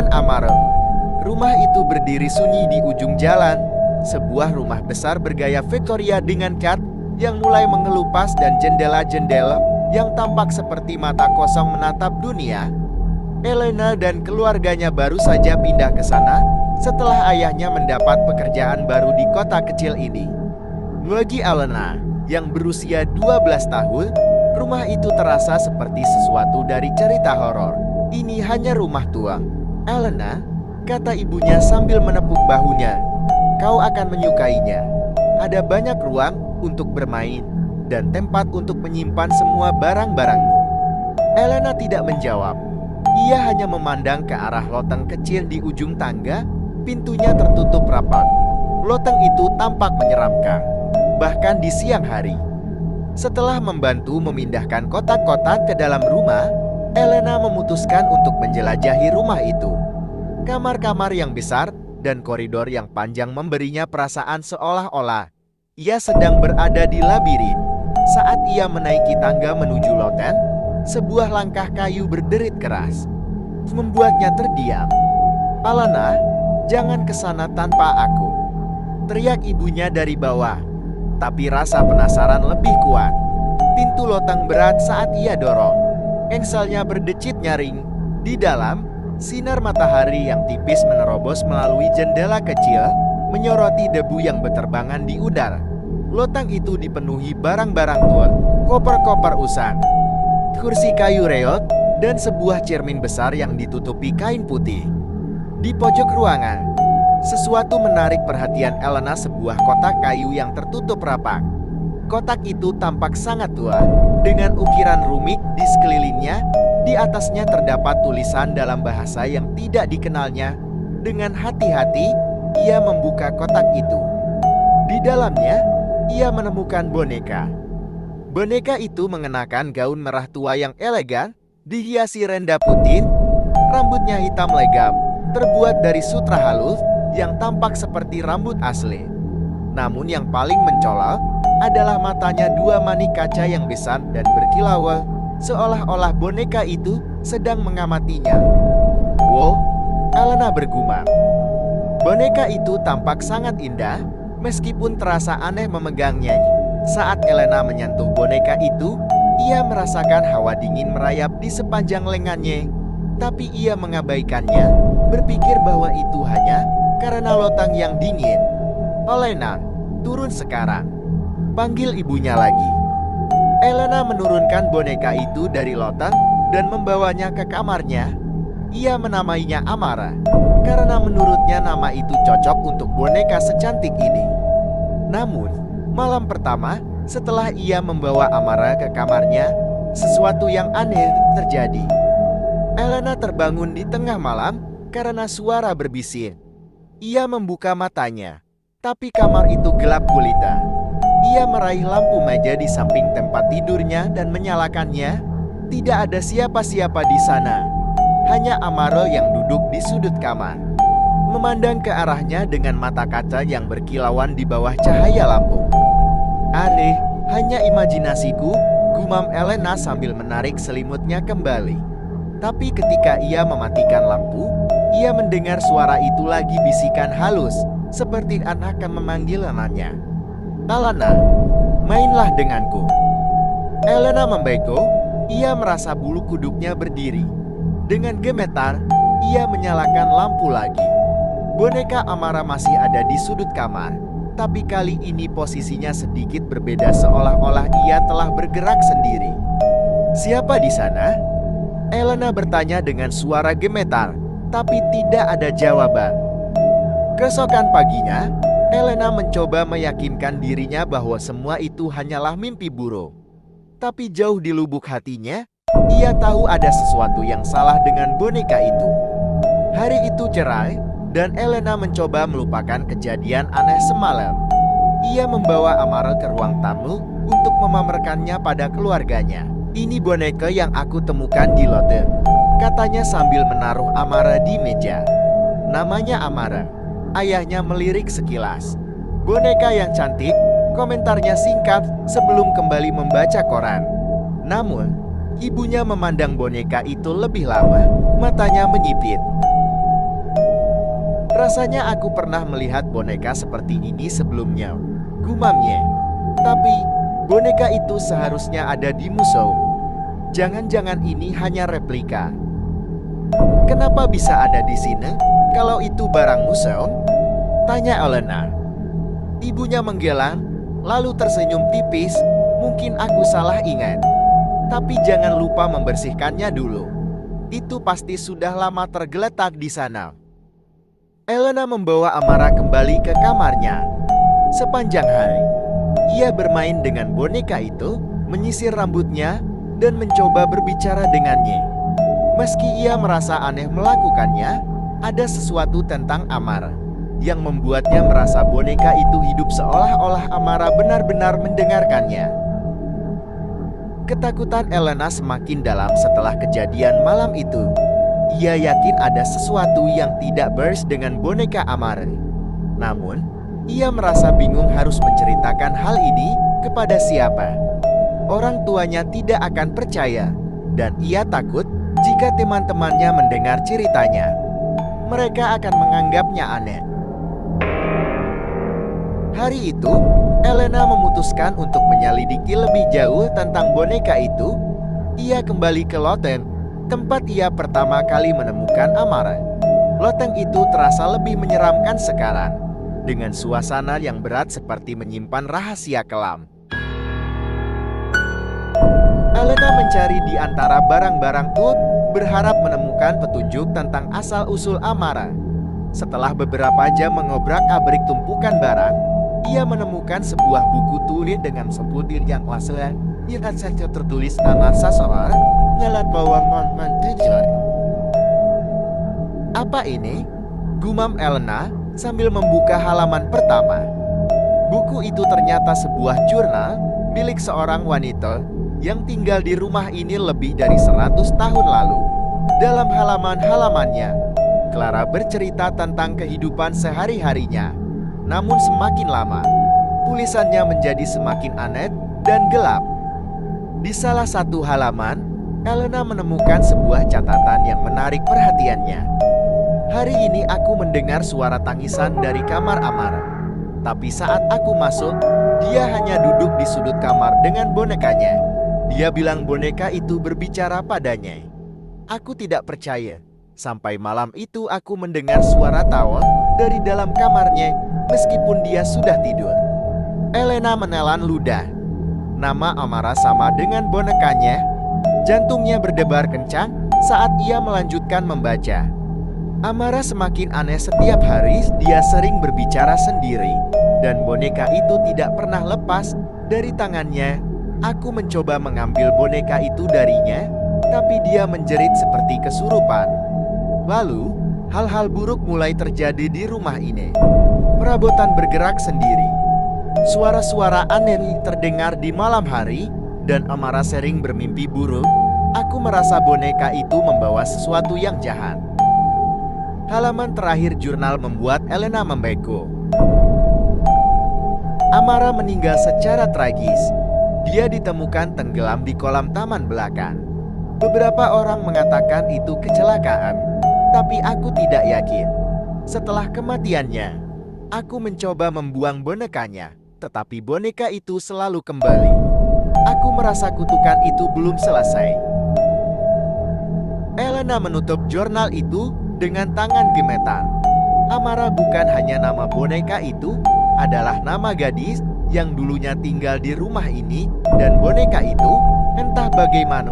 Ruangan Amara. Rumah itu berdiri sunyi di ujung jalan. Sebuah rumah besar bergaya Victoria dengan cat yang mulai mengelupas dan jendela-jendela yang tampak seperti mata kosong menatap dunia. Elena dan keluarganya baru saja pindah ke sana setelah ayahnya mendapat pekerjaan baru di kota kecil ini. Bagi Elena yang berusia 12 tahun, rumah itu terasa seperti sesuatu dari cerita horor. Ini hanya rumah tua. Elena, kata ibunya sambil menepuk bahunya. Kau akan menyukainya. Ada banyak ruang untuk bermain dan tempat untuk menyimpan semua barang-barangmu. Elena tidak menjawab. Ia hanya memandang ke arah loteng kecil di ujung tangga. Pintunya tertutup rapat. Loteng itu tampak menyeramkan, bahkan di siang hari. Setelah membantu memindahkan kotak-kotak ke dalam rumah, Elena memutuskan untuk menjelajahi rumah itu. Kamar-kamar yang besar dan koridor yang panjang memberinya perasaan seolah-olah ia sedang berada di labirin. Saat ia menaiki tangga menuju loteng, sebuah langkah kayu berderit keras, membuatnya terdiam. "Elena, jangan ke sana tanpa aku," teriak ibunya dari bawah. Tapi rasa penasaran lebih kuat. Pintu loteng berat saat ia dorong. Engselnya berdecit nyaring. Di dalam, sinar matahari yang tipis menerobos melalui jendela kecil, menyoroti debu yang berterbangan di udara. Loteng itu dipenuhi barang-barang tua, koper-koper usang, kursi kayu reot, dan sebuah cermin besar yang ditutupi kain putih. Di pojok ruangan, sesuatu menarik perhatian Elena, sebuah kotak kayu yang tertutup rapat. Kotak itu tampak sangat tua, dengan ukiran rumit di sekelilingnya. Di atasnya terdapat tulisan dalam bahasa yang tidak dikenalnya. Dengan hati-hati, ia membuka kotak itu. Di dalamnya, ia menemukan boneka. Boneka itu mengenakan gaun merah tua yang elegan, dihiasi renda putih, rambutnya hitam legam, terbuat dari sutra halus yang tampak seperti rambut asli. Namun yang paling mencolok adalah matanya, dua manik kaca yang besar dan berkilauan, seolah-olah boneka itu sedang mengamatinya. "Wow," Elena bergumam. Boneka itu tampak sangat indah, meskipun terasa aneh memegangnya. Saat Elena menyentuh boneka itu, ia merasakan hawa dingin merayap di sepanjang lengannya. Tapi ia mengabaikannya, berpikir bahwa itu hanya karena loteng yang dingin. "Elena, turun sekarang," panggil ibunya lagi. Elena menurunkan boneka itu dari loteng dan membawanya ke kamarnya. Ia menamainya Amara, karena menurutnya nama itu cocok untuk boneka secantik ini. Namun, malam pertama setelah ia membawa Amara ke kamarnya, sesuatu yang aneh terjadi. Elena terbangun di tengah malam karena suara berbisik. Ia membuka matanya, tapi kamar itu gelap gulita. Ia meraih lampu meja di samping tempat tidurnya dan menyalakannya. Tidak ada siapa-siapa di sana. Hanya Amara yang duduk di sudut kamar, memandang ke arahnya dengan mata kaca yang berkilauan di bawah cahaya lampu. "Aneh, hanya imajinasiku," gumam Elena sambil menarik selimutnya kembali. Tapi ketika ia mematikan lampu, ia mendengar suara itu lagi, bisikan halus, seperti anak akan memanggil namanya. "Elena, mainlah denganku." Elena membego. Ia merasa bulu kuduknya berdiri. Dengan gemetar, ia menyalakan lampu lagi. Boneka Amara masih ada di sudut kamar, tapi kali ini posisinya sedikit berbeda, seolah-olah ia telah bergerak sendiri. "Siapa di sana?" Elena bertanya dengan suara gemetar, tapi tidak ada jawaban. Keesokan paginya, Elena mencoba meyakinkan dirinya bahwa semua itu hanyalah mimpi buruk. Tapi jauh di lubuk hatinya, ia tahu ada sesuatu yang salah dengan boneka itu. Hari itu cerah, dan Elena mencoba melupakan kejadian aneh semalam. Ia membawa Amara ke ruang tamu untuk memamerkannya pada keluarganya. "Ini boneka yang aku temukan di loteng," katanya sambil menaruh Amara di meja. Namanya Amara. Ayahnya melirik sekilas. "Boneka yang cantik," komentarnya singkat sebelum kembali membaca koran. Namun, ibunya memandang boneka itu lebih lama, matanya menyipit. Rasanya aku pernah melihat boneka seperti ini sebelumnya, gumamnya. Tapi, boneka itu seharusnya ada di museum. Jangan-jangan ini hanya replika. Kenapa bisa ada di sini kalau itu barang museum? Tanya Elena. Ibunya menggeleng, lalu tersenyum tipis. Mungkin aku salah ingat. Tapi jangan lupa membersihkannya dulu. Itu pasti sudah lama tergeletak di sana. Elena membawa Amara kembali ke kamarnya. Sepanjang hari, ia bermain dengan boneka itu, menyisir rambutnya, dan mencoba berbicara dengannya. Meski ia merasa aneh melakukannya, ada sesuatu tentang Amara yang membuatnya merasa boneka itu hidup seolah-olah Amara benar-benar mendengarkannya. Ketakutan Elena semakin dalam setelah kejadian malam itu. Ia yakin ada sesuatu yang tidak beres dengan boneka Amara. Namun, ia merasa bingung harus menceritakan hal ini kepada siapa. Orang tuanya tidak akan percaya, dan ia takut jika teman-temannya mendengar ceritanya. Mereka akan menganggapnya aneh. Hari itu, Elena memutuskan untuk menyelidiki lebih jauh tentang boneka itu. Ia kembali ke loteng, tempat ia pertama kali menemukan Amara. Loteng itu terasa lebih menyeramkan sekarang, dengan suasana yang berat seperti menyimpan rahasia kelam. Elena mencari di antara barang-barang itu, berharap menemukan petunjuk tentang asal-usul Amara. Setelah beberapa jam mengobrak-abrik tumpukan barang, ia menemukan sebuah buku tulis dengan sebutir yang asli. Yang saja tertulis nama seseorang, ngelat bahwa mantujar. Apa ini? Gumam Elena sambil membuka halaman pertama. Buku itu ternyata sebuah jurnal milik seorang wanita yang tinggal di rumah ini lebih dari 100 tahun lalu. Dalam halaman-halamannya, Clara bercerita tentang kehidupan sehari-harinya. Namun semakin lama, tulisannya menjadi semakin aneh dan gelap. Di salah satu halaman, Elena menemukan sebuah catatan yang menarik perhatiannya. Hari ini aku mendengar suara tangisan dari kamar Amara. Tapi saat aku masuk, dia hanya duduk di sudut kamar dengan bonekanya. Dia bilang boneka itu berbicara padanya. Aku tidak percaya. Sampai malam itu aku mendengar suara tawa dari dalam kamarnya. Meskipun dia sudah tidur. Elena menelan ludah. Nama Amara sama dengan bonekanya. Jantungnya berdebar kencang saat ia melanjutkan membaca. Amara semakin aneh setiap hari. Dia sering berbicara sendiri, dan boneka itu tidak pernah lepas dari tangannya. Aku mencoba mengambil boneka itu darinya, tapi dia menjerit seperti kesurupan. Lalu, hal-hal buruk mulai terjadi di rumah ini. Perabotan bergerak sendiri. Suara-suara aneh terdengar di malam hari, dan Amara sering bermimpi buruk. Aku merasa boneka itu membawa sesuatu yang jahat. Halaman terakhir jurnal membuat Elena membeku. Amara meninggal secara tragis. Dia ditemukan tenggelam di kolam taman belakang. Beberapa orang mengatakan itu kecelakaan, tapi aku tidak yakin. Setelah kematiannya, aku mencoba membuang bonekanya, tetapi boneka itu selalu kembali. Aku merasa kutukan itu belum selesai. Elena menutup jurnal itu dengan tangan gemetar. Amara bukan hanya nama boneka itu, adalah nama gadis yang dulunya tinggal di rumah ini, dan boneka itu, entah bagaimana,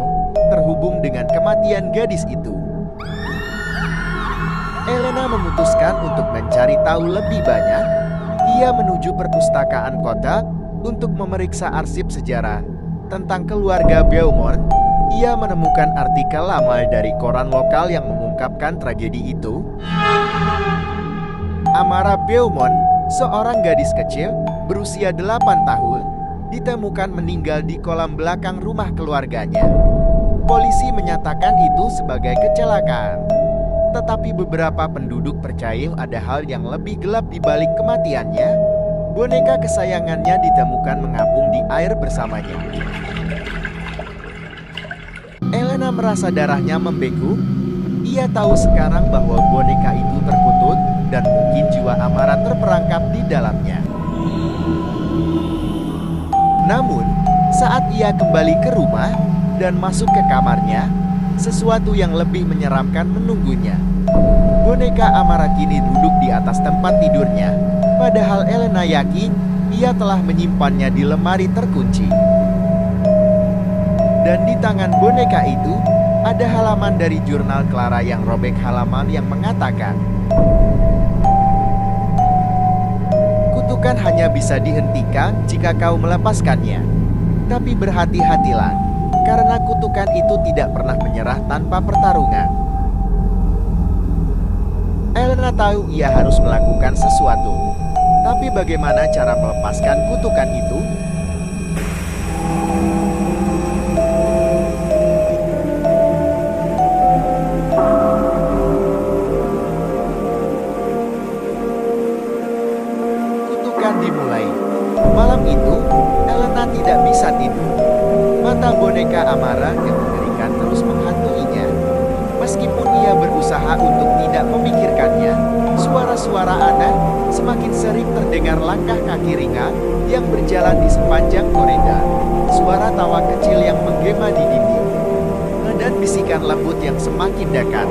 terhubung dengan kematian gadis itu. Elena memutuskan untuk mencari tahu lebih banyak. Ia menuju perpustakaan kota untuk memeriksa arsip sejarah tentang keluarga Beaumont. Ia menemukan artikel lama dari koran lokal yang mengungkapkan tragedi itu. Amara Beaumont, seorang gadis kecil berusia 8 tahun, ditemukan meninggal di kolam belakang rumah keluarganya. Polisi menyatakan itu sebagai kecelakaan. Tetapi beberapa penduduk percaya ada hal yang lebih gelap di balik kematiannya. Boneka kesayangannya ditemukan mengapung di air bersamanya. Elena merasa darahnya membeku. Ia tahu sekarang bahwa boneka itu terkutuk dan mungkin jiwa Amara terperangkap di dalamnya. Namun, saat ia kembali ke rumah dan masuk ke kamarnya, sesuatu yang lebih menyeramkan menunggunya. Boneka Amara kini duduk di atas tempat tidurnya, padahal Elena yakin ia telah menyimpannya di lemari terkunci. Dan di tangan boneka itu, ada halaman dari jurnal Clara yang robek halaman yang mengatakan, "Kutukan hanya bisa dihentikan jika kau melepaskannya. Tapi berhati-hatilah, karena kutukan itu tidak pernah menyerah tanpa pertarungan." Elena tahu ia harus melakukan sesuatu. Tapi bagaimana cara melepaskan kutukan itu? Kutukan dimulai. Malam itu, Elena tidak bisa tidur. Mata boneka Amara yang mengerikan terus menghantuinya. Meskipun ia berusaha untuk tidak memikirkannya, suara-suara aneh semakin sering terdengar. Langkah kaki ringan yang berjalan di sepanjang koridor. Suara tawa kecil yang menggema di dinding. Dan bisikan lembut yang semakin dekat.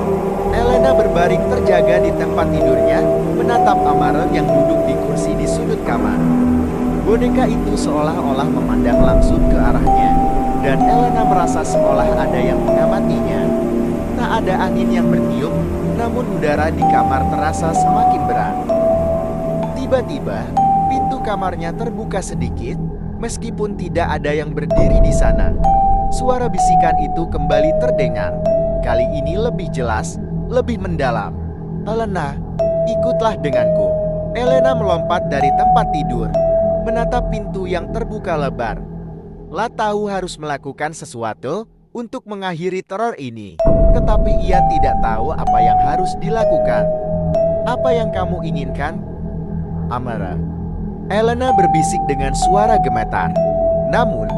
Elena berbaring terjaga di tempat tidurnya, menatap Amara yang duduk di kursi di sudut kamar. Boneka itu seolah-olah memandang langsung ke arahnya, dan Elena merasa seolah ada yang mengamatinya. Tak ada angin yang bertiup, namun udara di kamar terasa semakin berat. Tiba-tiba, pintu kamarnya terbuka sedikit, meskipun tidak ada yang berdiri di sana. Suara bisikan itu kembali terdengar. Kali ini lebih jelas, lebih mendalam. "Elena, ikutlah denganku." Elena melompat dari tempat tidur, menatap pintu yang terbuka lebar. Ia tahu harus melakukan sesuatu untuk mengakhiri teror ini, tetapi ia tidak tahu apa yang harus dilakukan. "Apa yang kamu inginkan, Amara?" Elena berbisik dengan suara gemetar. Namun,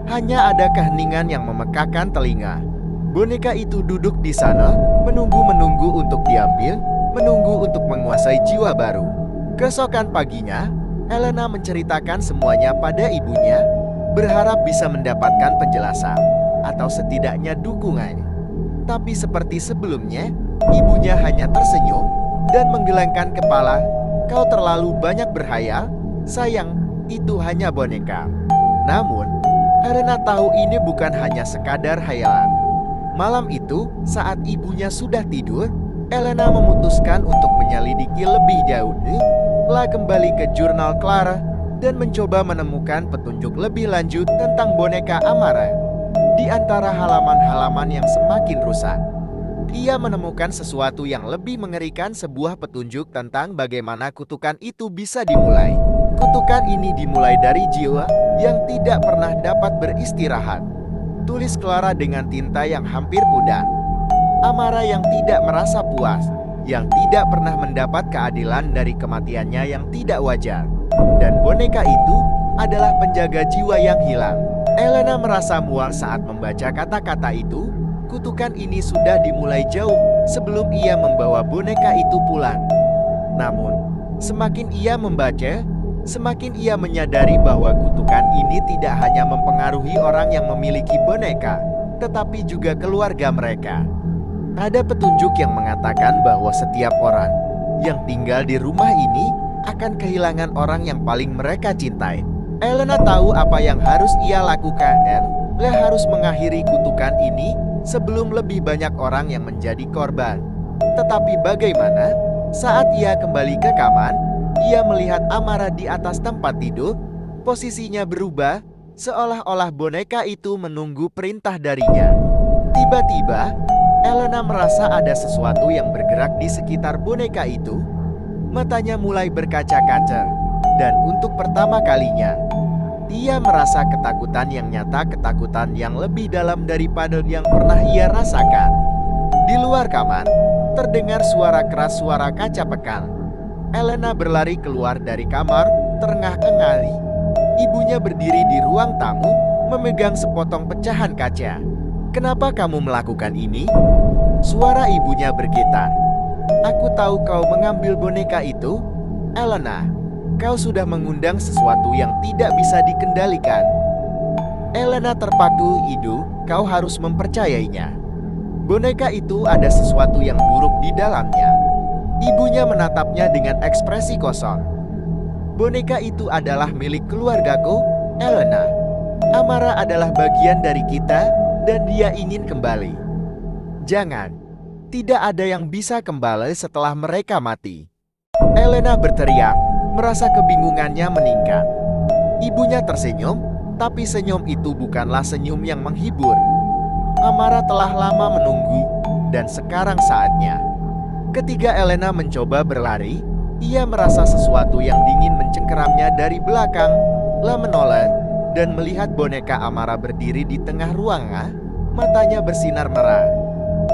hanya ada keheningan yang memekakan telinga. Boneka itu duduk di sana, menunggu untuk diambil, menunggu untuk menguasai jiwa baru. Keesokan paginya, Elena menceritakan semuanya pada ibunya, berharap bisa mendapatkan penjelasan atau setidaknya dukungan. Tapi seperti sebelumnya, ibunya hanya tersenyum dan menggelengkan kepala. "Kau terlalu banyak berhayal, sayang, itu hanya boneka." Namun, Elena tahu ini bukan hanya sekadar hayalan. Malam itu, saat ibunya sudah tidur, Elena memutuskan untuk menyelidiki lebih jauh. Ia kembali ke jurnal Clara dan mencoba menemukan petunjuk lebih lanjut tentang boneka Amara. Di antara halaman-halaman yang semakin rusak, ia menemukan sesuatu yang lebih mengerikan, sebuah petunjuk tentang bagaimana kutukan itu bisa dimulai. Kutukan ini dimulai dari jiwa yang tidak pernah dapat beristirahat. Tulis Clara dengan tinta yang hampir pudar. Amara yang tidak merasa puas, yang tidak pernah mendapat keadilan dari kematiannya yang tidak wajar. Dan boneka itu adalah penjaga jiwa yang hilang. Elena merasa mual saat membaca kata-kata itu. Kutukan ini sudah dimulai jauh sebelum ia membawa boneka itu pulang. Namun, semakin ia membaca, semakin ia menyadari bahwa kutukan ini tidak hanya mempengaruhi orang yang memiliki boneka, tetapi juga keluarga mereka. Ada petunjuk yang mengatakan bahwa setiap orang yang tinggal di rumah ini akan kehilangan orang yang paling mereka cintai. Elena tahu apa yang harus ia lakukan dan ia harus mengakhiri kutukan ini sebelum lebih banyak orang yang menjadi korban. Tetapi bagaimana? Saat ia kembali ke kamar, ia melihat Amara di atas tempat tidur. Posisinya berubah, seolah-olah boneka itu menunggu perintah darinya. Tiba-tiba, Elena merasa ada sesuatu yang bergerak di sekitar boneka itu. Matanya mulai berkaca-kaca, dan untuk pertama kalinya, ia merasa ketakutan yang nyata, ketakutan yang lebih dalam daripada yang pernah ia rasakan. Di luar kamar, terdengar suara keras, suara kaca pekan. Elena berlari keluar dari kamar, terengah-engah. Ibunya berdiri di ruang tamu, memegang sepotong pecahan kaca. Kenapa kamu melakukan ini? Suara ibunya bergetar. Aku tahu kau mengambil boneka itu, Elena. Kau sudah mengundang sesuatu yang tidak bisa dikendalikan. Elena terpaku, Idu, kau harus mempercayainya. Boneka itu ada sesuatu yang buruk di dalamnya. Ibunya menatapnya dengan ekspresi kosong. Boneka itu adalah milik keluargaku, Elena. Amara adalah bagian dari kita, dan dia ingin kembali. Jangan. Tidak ada yang bisa kembali setelah mereka mati. Elena berteriak, merasa kebingungannya meningkat. Ibunya tersenyum, tapi senyum itu bukanlah senyum yang menghibur. Amara telah lama menunggu, dan sekarang saatnya. Ketika Elena mencoba berlari, ia merasa sesuatu yang dingin mencengkeramnya dari belakang. Ia menoleh dan melihat boneka Amara berdiri di tengah ruangan, matanya bersinar merah.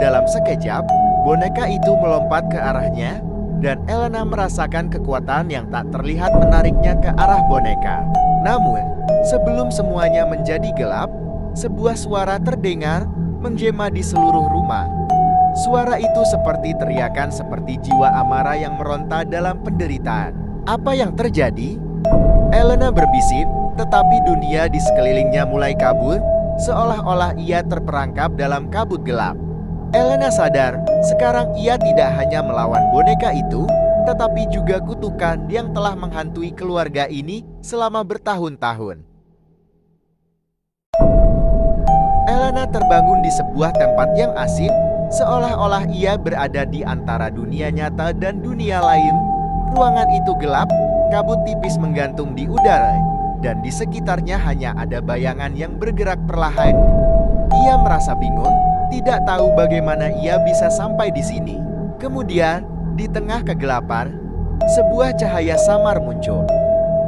Dalam sekejap, boneka itu melompat ke arahnya, dan Elena merasakan kekuatan yang tak terlihat menariknya ke arah boneka. Namun, sebelum semuanya menjadi gelap, sebuah suara terdengar menggema di seluruh rumah. Suara itu seperti teriakan seperti jiwa Amara yang meronta dalam penderitaan. Apa yang terjadi? Elena berbisik, tetapi dunia di sekelilingnya mulai kabur, seolah-olah ia terperangkap dalam kabut gelap. Elena sadar, sekarang ia tidak hanya melawan boneka itu, tetapi juga kutukan yang telah menghantui keluarga ini selama bertahun-tahun. Elena terbangun di sebuah tempat yang asing, seolah-olah ia berada di antara dunia nyata dan dunia lain. Ruangan itu gelap, kabut tipis menggantung di udara, dan di sekitarnya hanya ada bayangan yang bergerak perlahan. Ia merasa bingung, tidak tahu bagaimana ia bisa sampai di sini. Kemudian, di tengah kegelapan, sebuah cahaya samar muncul.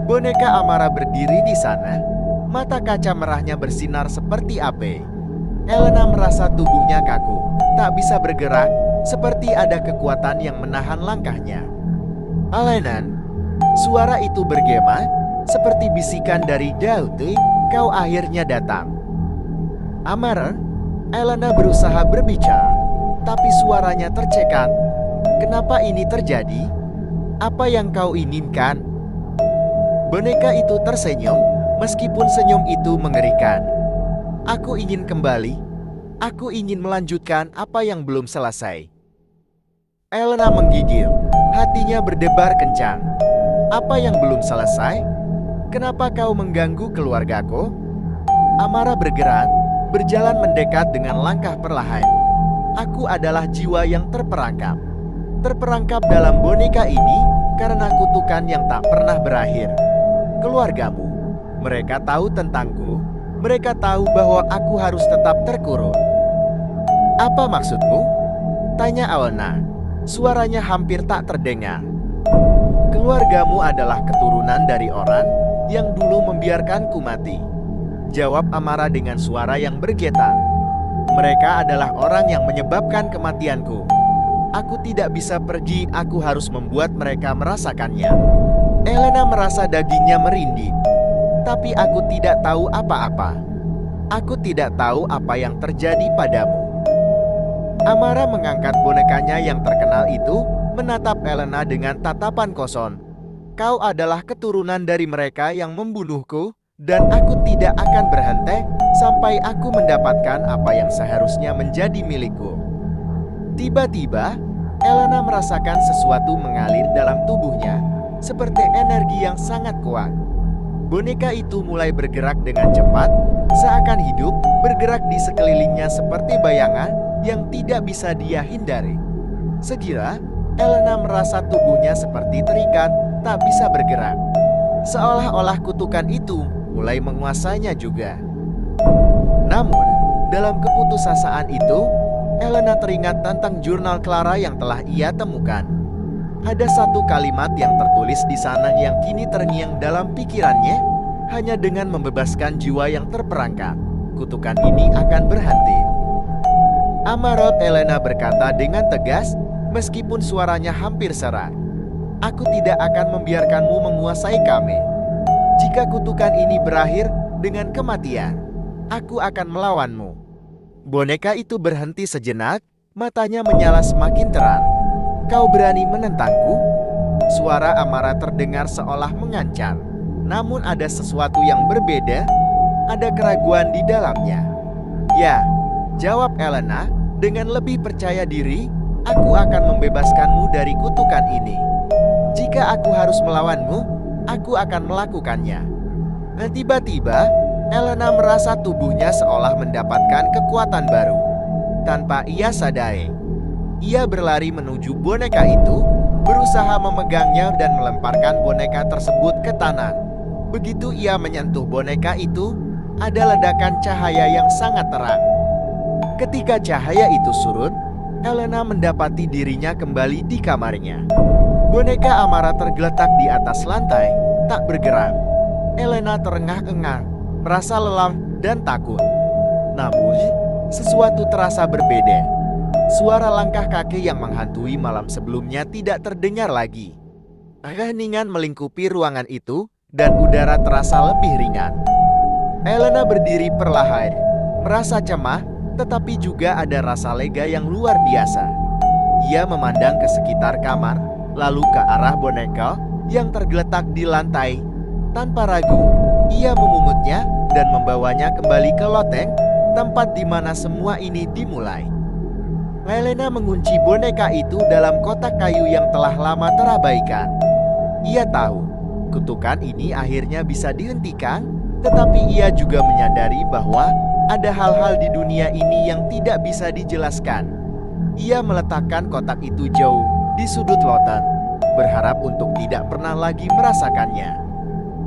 Boneka Amara berdiri di sana, mata kaca merahnya bersinar seperti api. Elena merasa tubuhnya kaku, tak bisa bergerak, seperti ada kekuatan yang menahan langkahnya. Alenan, suara itu bergema, seperti bisikan dari jauh. Kau akhirnya datang. Amara, Elena berusaha berbicara, tapi suaranya tercekat. Kenapa ini terjadi? Apa yang kau inginkan? Boneka itu tersenyum, meskipun senyum itu mengerikan. Aku ingin kembali. Aku ingin melanjutkan apa yang belum selesai. Elena menggigil, hatinya berdebar kencang. Apa yang belum selesai? Kenapa kau mengganggu keluargaku? Amara bergerak, berjalan mendekat dengan langkah perlahan. Aku adalah jiwa yang terperangkap. Terperangkap dalam boneka ini karena kutukan yang tak pernah berakhir. Keluargamu, mereka tahu tentangku. Mereka tahu bahwa aku harus tetap terkurung. Apa maksudmu? Tanya Elena. Suaranya hampir tak terdengar. Keluargamu adalah keturunan dari orang yang dulu membiarkanku mati. Jawab Amara dengan suara yang bergetar. Mereka adalah orang yang menyebabkan kematianku. Aku tidak bisa pergi, aku harus membuat mereka merasakannya. Elena merasa dagingnya merinding. Tapi aku tidak tahu apa-apa. Aku tidak tahu apa yang terjadi padamu. Amara mengangkat bonekanya yang terkenal itu, menatap Elena dengan tatapan kosong. Kau adalah keturunan dari mereka yang membunuhku, dan aku tidak akan berhenti sampai aku mendapatkan apa yang seharusnya menjadi milikku. Tiba-tiba, Elena merasakan sesuatu mengalir dalam tubuhnya, seperti energi yang sangat kuat. Boneka itu mulai bergerak dengan cepat, seakan hidup, bergerak di sekelilingnya seperti bayangan yang tidak bisa dia hindari. Segera, Elena merasa tubuhnya seperti terikat, tak bisa bergerak. Seolah-olah kutukan itu mulai menguasainya juga. Namun, dalam keputusasaan itu, Elena teringat tentang jurnal Clara yang telah ia temukan. Ada satu kalimat yang tertulis di sana yang kini terngiang dalam pikirannya. Hanya dengan membebaskan jiwa yang terperangkap, kutukan ini akan berhenti. Amarot, Elena berkata dengan tegas, meskipun suaranya hampir serak. Aku tidak akan membiarkanmu menguasai kami. Jika kutukan ini berakhir dengan kematian, aku akan melawanmu. Boneka itu berhenti sejenak, matanya menyala semakin terang. "Kau berani menentangku?" Suara Amara terdengar seolah mengancam. Namun ada sesuatu yang berbeda, ada keraguan di dalamnya. "Ya," jawab Elena dengan lebih percaya diri, "aku akan membebaskanmu dari kutukan ini. Jika aku harus melawanmu, aku akan melakukannya." Dan tiba-tiba, Elena merasa tubuhnya seolah mendapatkan kekuatan baru. Tanpa ia sadari, ia berlari menuju boneka itu, berusaha memegangnya dan melemparkan boneka tersebut ke tanah. Begitu ia menyentuh boneka itu, ada ledakan cahaya yang sangat terang. Ketika cahaya itu surut, Elena mendapati dirinya kembali di kamarnya. Boneka Amara tergeletak di atas lantai, tak bergerak. Elena terengah-engah, merasa lelah dan takut. Namun, sesuatu terasa berbeda. Suara langkah kaki yang menghantui malam sebelumnya tidak terdengar lagi. Keheningan melingkupi ruangan itu, dan udara terasa lebih ringan. Elena berdiri perlahan, merasa cemas, tetapi juga ada rasa lega yang luar biasa. Ia memandang ke sekitar kamar, lalu ke arah boneka yang tergeletak di lantai. Tanpa ragu, ia memungutnya dan membawanya kembali ke loteng, tempat di mana semua ini dimulai. Elena mengunci boneka itu dalam kotak kayu yang telah lama terabaikan. Ia tahu, kutukan ini akhirnya bisa dihentikan, tetapi ia juga menyadari bahwa ada hal-hal di dunia ini yang tidak bisa dijelaskan. Ia meletakkan kotak itu jauh di sudut loteng, berharap untuk tidak pernah lagi merasakannya.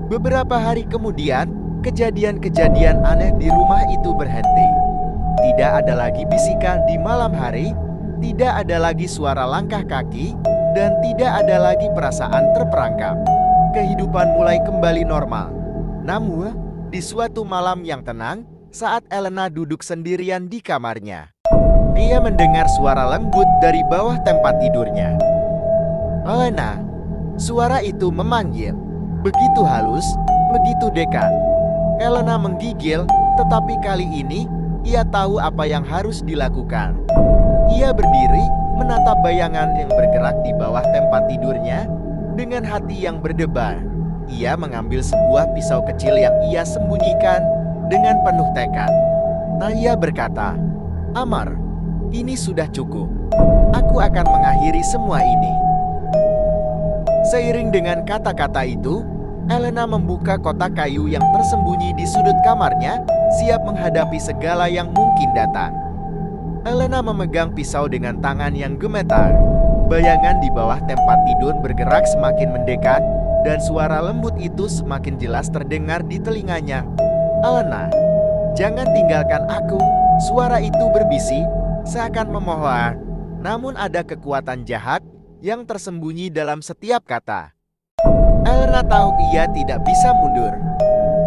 Beberapa hari kemudian, kejadian-kejadian aneh di rumah itu berhenti. Tidak ada lagi bisikan di malam hari, tidak ada lagi suara langkah kaki, dan tidak ada lagi perasaan terperangkap. Kehidupan mulai kembali normal. Namun, di suatu malam yang tenang, saat Elena duduk sendirian di kamarnya, ia mendengar suara lembut dari bawah tempat tidurnya. "Elena!" Suara itu memanggil. Begitu halus, begitu dekat. Elena menggigil, tetapi kali ini ia tahu apa yang harus dilakukan. Ia berdiri, menatap bayangan yang bergerak di bawah tempat tidurnya. Dengan hati yang berdebar, ia mengambil sebuah pisau kecil yang ia sembunyikan dengan penuh tekad. Ia berkata, "Amar, ini sudah cukup. Aku akan mengakhiri semua ini." Seiring dengan kata-kata itu, Elena membuka kotak kayu yang tersembunyi di sudut kamarnya, siap menghadapi segala yang mungkin datang. Elena memegang pisau dengan tangan yang gemetar. Bayangan di bawah tempat tidur bergerak semakin mendekat, dan suara lembut itu semakin jelas terdengar di telinganya. "Elena, jangan tinggalkan aku." Suara itu berbisik, seakan memohon. Namun ada kekuatan jahat yang tersembunyi dalam setiap kata. Elena tahu ia tidak bisa mundur.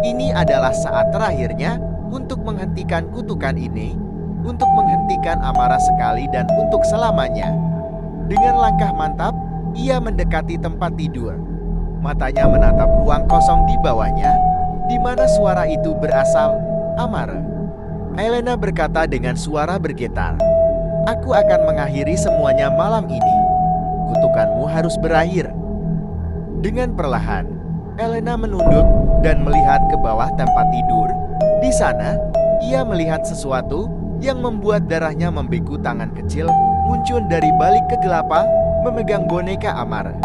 Ini adalah saat terakhirnya untuk menghentikan kutukan ini, untuk menghentikan amarah sekali dan untuk selamanya. Dengan langkah mantap, ia mendekati tempat tidur. Matanya menatap ruang kosong di bawahnya, di mana suara itu berasal. "Amar," Elena berkata dengan suara bergetar, "aku akan mengakhiri semuanya malam ini. Kutukanmu harus berakhir." Dengan perlahan, Elena menunduk dan melihat ke bawah tempat tidur. Di sana, ia melihat sesuatu yang membuat darahnya membeku. Tangan kecil muncul dari balik kegelapan, memegang boneka Amar.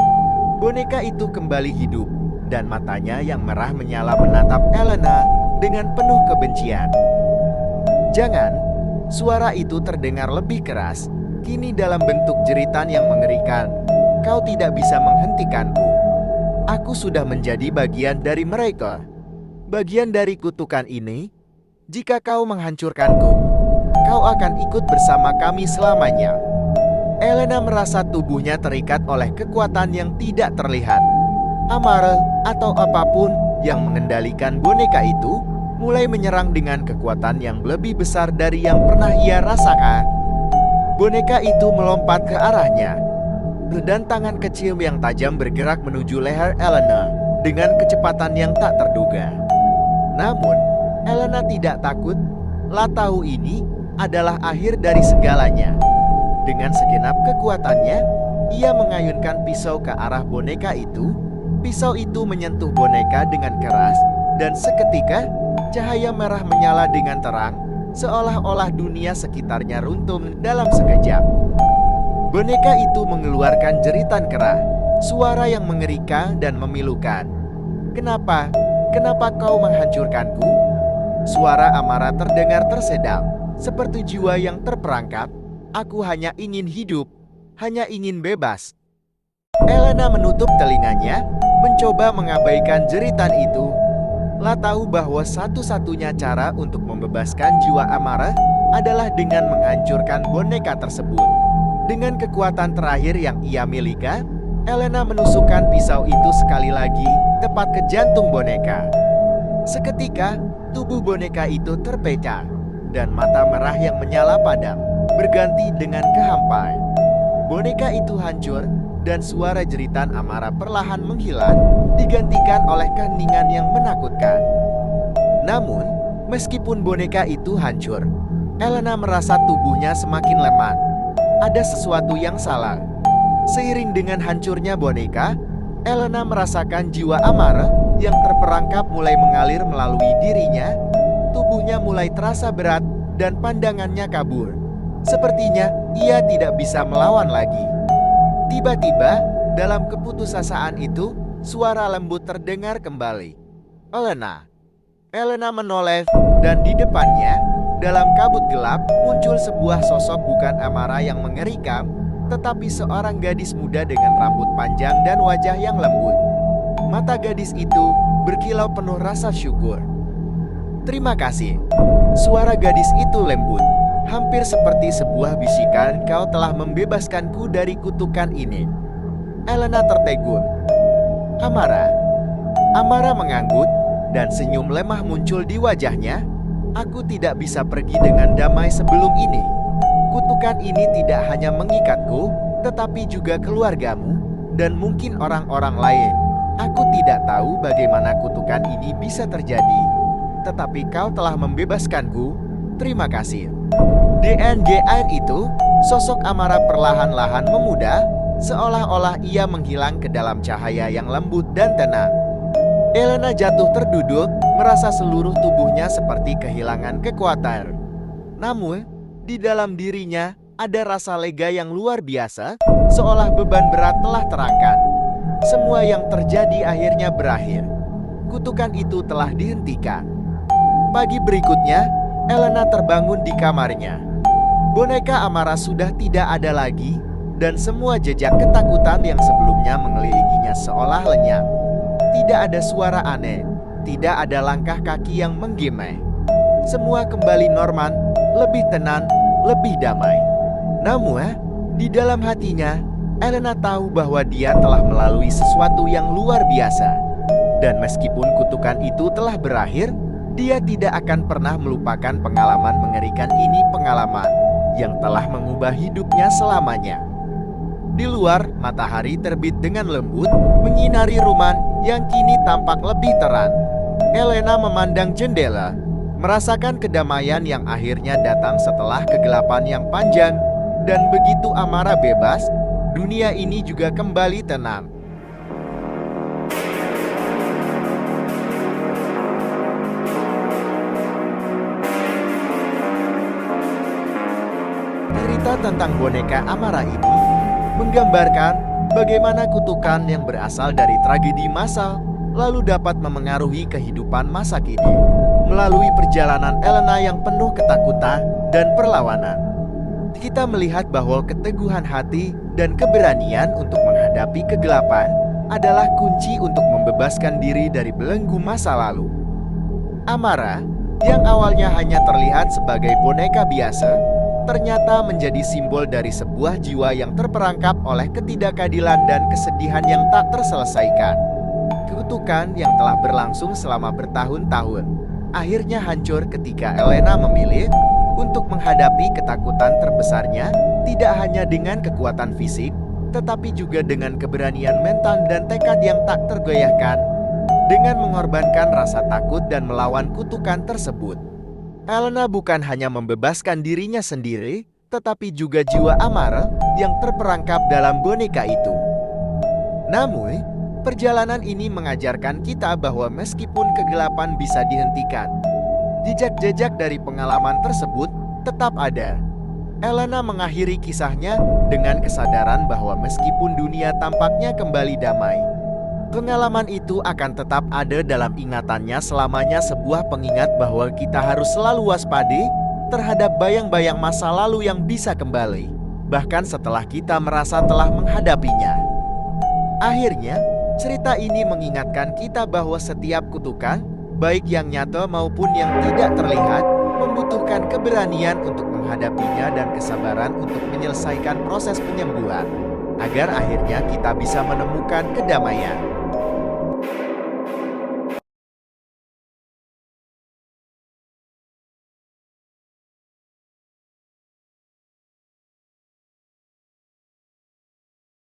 Boneka itu kembali hidup, dan matanya yang merah menyala menatap Elena dengan penuh kebencian. "Jangan!" Suara itu terdengar lebih keras, kini dalam bentuk jeritan yang mengerikan. "Kau tidak bisa menghentikanku. Aku sudah menjadi bagian dari mereka. Bagian dari kutukan ini. Jika kau menghancurkanku, kau akan ikut bersama kami selamanya." Elena merasa tubuhnya terikat oleh kekuatan yang tidak terlihat. Amar, atau apapun yang mengendalikan boneka itu, mulai menyerang dengan kekuatan yang lebih besar dari yang pernah ia rasakan. Boneka itu melompat ke arahnya, dan tangan kecil yang tajam bergerak menuju leher Elena dengan kecepatan yang tak terduga. Namun, Elena tidak takut. Lah tahu ini, adalah akhir dari segalanya. Dengan segenap kekuatannya, ia mengayunkan pisau ke arah boneka itu. Pisau itu menyentuh boneka dengan keras, dan seketika cahaya merah menyala dengan terang, seolah-olah dunia sekitarnya runtuh dalam sekejap. Boneka itu mengeluarkan jeritan kerah, suara yang mengerikan dan memilukan. "Kenapa? Kenapa kau menghancurkanku?" Suara Amara terdengar tersedak, seperti jiwa yang terperangkap. "Aku hanya ingin hidup, hanya ingin bebas." Elena menutup telinganya, mencoba mengabaikan jeritan itu. Lah tahu bahwa satu-satunya cara untuk membebaskan jiwa Amara adalah dengan menghancurkan boneka tersebut. Dengan kekuatan terakhir yang ia miliki, Elena menusukkan pisau itu sekali lagi, tepat ke jantung boneka. Seketika, tubuh boneka itu terpecah, dan mata merah yang menyala padam berganti dengan kehampaan. Boneka itu hancur, dan suara jeritan Amara perlahan menghilang, digantikan oleh keheningan yang menakutkan. Namun, meskipun boneka itu hancur, Elena merasa tubuhnya semakin lemah. Ada sesuatu yang salah. Seiring dengan hancurnya boneka, Elena merasakan jiwa Amara yang terperangkap mulai mengalir melalui dirinya. Tubuhnya mulai terasa berat dan pandangannya kabur. Sepertinya ia tidak bisa melawan lagi. Tiba-tiba, dalam keputusasaan itu, suara lembut terdengar kembali. "Elena." Elena menoleh, dan di depannya, dalam kabut gelap, muncul sebuah sosok bukan Amara yang mengerikan, tetapi seorang gadis muda dengan rambut panjang dan wajah yang lembut. Mata gadis itu berkilau penuh rasa syukur. "Terima kasih." Suara gadis itu lembut, hampir seperti sebuah bisikan, "Kau telah membebaskanku dari kutukan ini." Elena tertegun. "Amara?" Amara mengangguk, dan senyum lemah muncul di wajahnya. "Aku tidak bisa pergi dengan damai sebelum ini. Kutukan ini tidak hanya mengikatku, tetapi juga keluargamu, dan mungkin orang-orang lain. Aku tidak tahu bagaimana kutukan ini bisa terjadi. Tetapi kau telah membebaskanku. Terima kasih." Di air itu, sosok Amara perlahan-lahan memudar, seolah-olah ia menghilang ke dalam cahaya yang lembut dan tenang. Elena jatuh terduduk, merasa seluruh tubuhnya seperti kehilangan kekuatan. Namun, di dalam dirinya ada rasa lega yang luar biasa, seolah beban berat telah terangkat. Semua yang terjadi akhirnya berakhir. Kutukan itu telah dihentikan. Pagi berikutnya, Elena terbangun di kamarnya. Boneka Amara sudah tidak ada lagi, dan semua jejak ketakutan yang sebelumnya mengelilinginya seolah lenyap. Tidak ada suara aneh, tidak ada langkah kaki yang menggema. Semua kembali normal, lebih tenang, lebih damai. Namun, di dalam hatinya, Elena tahu bahwa dia telah melalui sesuatu yang luar biasa. Dan meskipun kutukan itu telah berakhir, dia tidak akan pernah melupakan pengalaman mengerikan ini, pengalaman yang telah mengubah hidupnya selamanya. Di luar, matahari terbit dengan lembut, menyinari rumah yang kini tampak lebih terang. Elena memandang jendela, merasakan kedamaian yang akhirnya datang setelah kegelapan yang panjang. Dan begitu Amara bebas, dunia ini juga kembali tenang. Cerita tentang boneka Amara ini menggambarkan bagaimana kutukan yang berasal dari tragedi massal lalu dapat memengaruhi kehidupan masa kini melalui perjalanan Elena yang penuh ketakutan dan perlawanan. Kita melihat bahwa keteguhan hati dan keberanian untuk menghadapi kegelapan adalah kunci untuk membebaskan diri dari belenggu masa lalu. Amara, yang awalnya hanya terlihat sebagai boneka biasa, ternyata menjadi simbol dari sebuah jiwa yang terperangkap oleh ketidakadilan dan kesedihan yang tak terselesaikan. Kutukan yang telah berlangsung selama bertahun-tahun akhirnya hancur ketika Elena memilih untuk menghadapi ketakutan terbesarnya, tidak hanya dengan kekuatan fisik, tetapi juga dengan keberanian mental dan tekad yang tak tergoyahkan, dengan mengorbankan rasa takut dan melawan kutukan tersebut. Elena bukan hanya membebaskan dirinya sendiri, tetapi juga jiwa amarah yang terperangkap dalam boneka itu. Namun, perjalanan ini mengajarkan kita bahwa meskipun kegelapan bisa dihentikan, jejak-jejak dari pengalaman tersebut tetap ada. Elena mengakhiri kisahnya dengan kesadaran bahwa meskipun dunia tampaknya kembali damai, pengalaman itu akan tetap ada dalam ingatannya selamanya, sebuah pengingat bahwa kita harus selalu waspada terhadap bayang-bayang masa lalu yang bisa kembali, bahkan setelah kita merasa telah menghadapinya. Akhirnya, cerita ini mengingatkan kita bahwa setiap kutukan, baik yang nyata maupun yang tidak terlihat, membutuhkan keberanian untuk menghadapinya dan kesabaran untuk menyelesaikan proses penyembuhan, agar akhirnya kita bisa menemukan kedamaian.